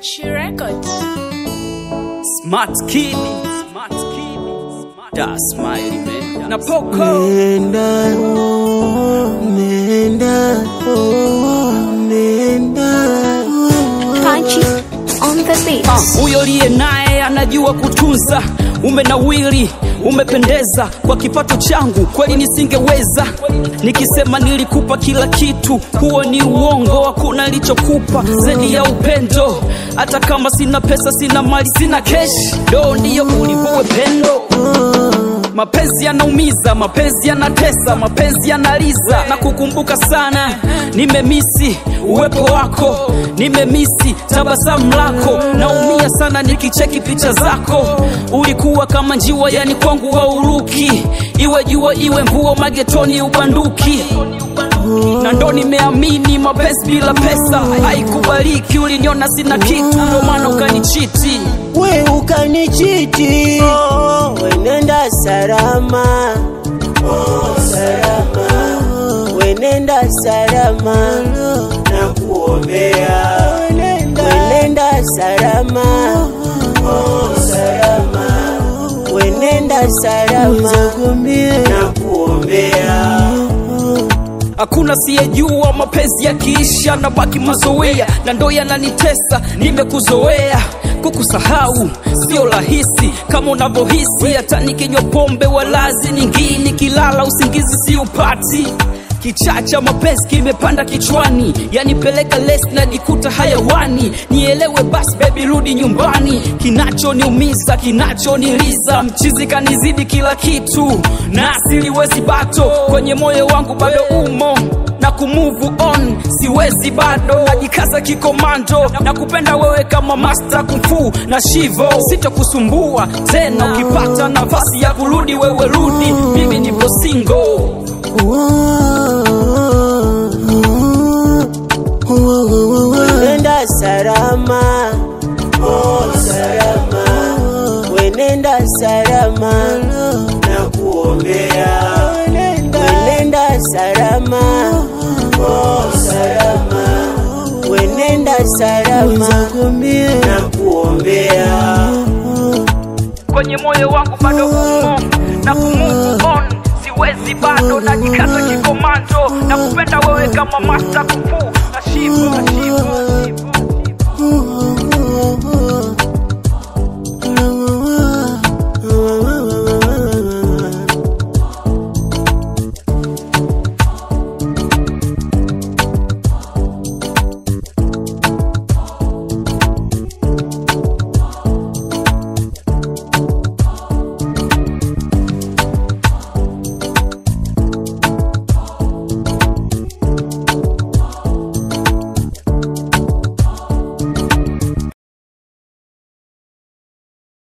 She record. Smart kid. That's my man. Na Poko. Punchy on the beat. Huyo liye naye anajua kutunza. Umenawili, umependeza. Kwa kipato changu kweli nisingeweza. Nikisema nilikupa kila kitu, huo ni uongo. Hakuna nilichokupa zaidi ya upendo. Hata kama sina pesa, sina mali, sina cash, ndo ndiyo ulivue pendo. Mapenzi yanaumiza, mapenzi yanatesa, mapenzi yanaliza. Na kukumbuka sana, nimemisi uwepo wako, nimemisi tabasamu lako. Naumia sana nikicheki picha zako. Ulikuwa kama njiwa, yani kwangu wa uruki. Iwe jua iwe mvua, magetoni ubanduki. Na ndo nimeamini mapenzi bila pesa haikubaliki. Uliniona sina kitu, ndo maana ukanichiti. We ukanichiti, we nenda salama, salama. We nenda salama, nakuombea. We nenda salama, salama. We nenda salama, nakuombea. Hakuna siyejua mapenzi yakiisha na baki mazoea. Na ndo yananitesa, nimekuzoea. Kukusahau sio rahisi kama unavyohisi. Hata nikinywa pombe walazi nyingine, kilala usingizi siupati. Kichacha mapenzi kimepanda kichwani, yani peleka less na jikuta hayawani. Nielewe basi baby, rudi nyumbani. Kinachoniumiza, kinachoniliza, mchizi kanizidi kila kitu. Na siliwezi bato, kwenye moyo wangu bado umo. Na kumove on, siwezi bado. Najikaza kikomando, na kupenda wewe kama master kung fu na shivo. Sitakusumbua tena, ukipata nafasi ya kurudi wewe rudi. Mimi nipo single. Nenda salama, salama. We nenda salama, nakuombea. We nenda salama, salama. We nenda salama, nakuombea. Kwenye moyo wangu bado umo. Na kumove on, siwezi bado. Najikaza kikomando, na kupenda wewe kama master kung fu na shivo.